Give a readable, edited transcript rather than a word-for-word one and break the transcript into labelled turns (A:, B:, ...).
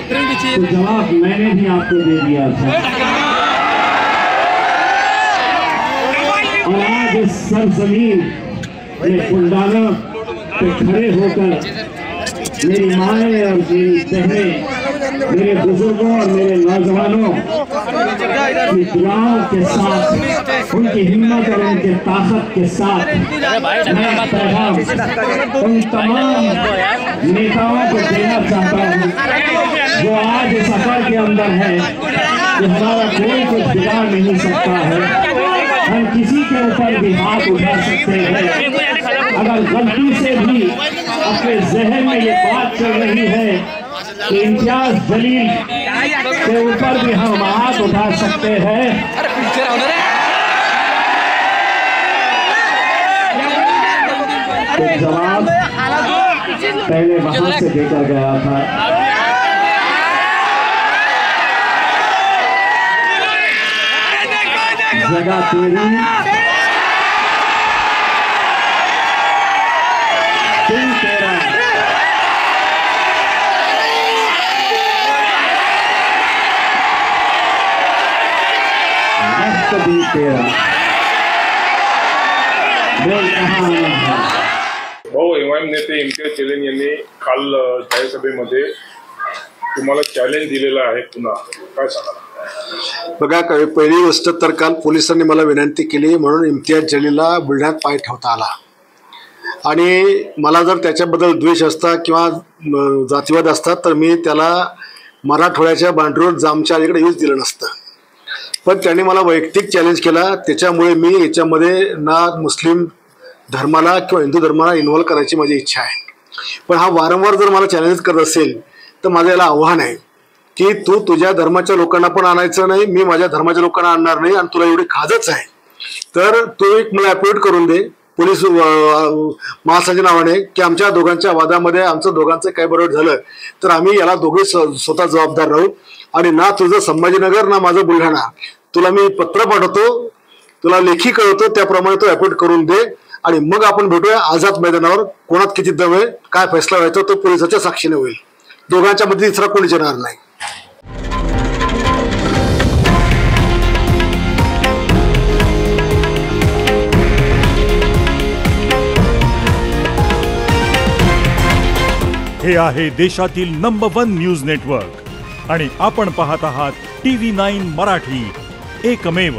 A: तो जवाब मैंने भी आपको दे दिया था। और आज इस सरजमीन में फुलडाना पे खड़े होकर मेरी माएँ और मेरी बहनें, मेरे बुजुर्गों और मेरे नौजवानों की दुआओं के साथ, उनकी हिम्मत और उनके ताकत के साथ मैं पैगाम उन तमाम नेताओं को देना चाहता हूँ जो आज इस सफर के अंदर है कि हमारा कोई कुछ बिगाड़ नहीं सकता है। हम किसी के ऊपर भी हाथ उठा सकते हैं। अगर गलती से भी अपने जहन में ये बात चल रही है कि इम्तियाज जलील के ऊपर भी हम हाथ उठा सकते हैं, तो जवाब पहले वहां से देकर गया था। जगह तेरी, दिल तेरा, मस्त भी तेरा, बोल कहाँ है।
B: भाऊ, एमआयएम नेते इम्तियाज जलील यांनी काल जाहीर सभेमध्ये तुम्हाला चॅलेंज दिलेलं आहे, पुन्हा काय सांगा?
C: बघा, पहिली गोष्ट तर काल पोलिसांनी मला विनंती केली म्हणून इम्तियाज जलीलला बुलढाण्यात पाय ठेवता आला आणि मला जर त्याच्याबद्दल द्वेष असता किंवा जातीवाद असता तर मी त्याला मराठवाड्याच्या बांधरूळ जामच्या अलीकडे येऊच दिलं नसतं। पण त्यांनी मला वैयक्तिक चॅलेंज केला, त्याच्यामुळे मी याच्यामध्ये ना मुस्लिम धर्माला किंवा हिंदू धर्माला इन्व्हॉल्व करायची माझी इच्छा आहे। पण हा वारंवार जर मला चॅलेंज करत असेल तर माझं याला आव्हान आहे की तू तुझ्या धर्माच्या लोकांना पण आणायचं नाही, मी माझ्या धर्माच्या लोकांना आणणार नाही आणि तुला एवढी खाजच आहे तर तू एक मला ॲपॉइंट करून दे पोलीस महासंचालकाच्या नावाने की आमच्या दोघांच्या वादामध्ये आमचं दोघांचं काय बरोबर झालं तर आम्ही याला दोघे स्वतः जबाबदार राहू आणि ना तुझं संभाजीनगर ना माझं बुलढाणा, तुला मी पत्र पाठवतो, तुला लेखी कळवतो, त्याप्रमाणे तो ॲपॉइंट करून दे आणि मग आपण भेटूया आझाद मैदानावर। कोणात किती दम आहे, काय फैसला व्हायचा तो पोलिसाच्या साक्षीने होईल, दोघांच्या मध्ये तिसरा कोणीच येणार नाही।
D: हे आहे देशातील नंबर 1 न्यूज नेटवर्क आणि आपण पाहत आहात TV9 मराठी, एकमेव।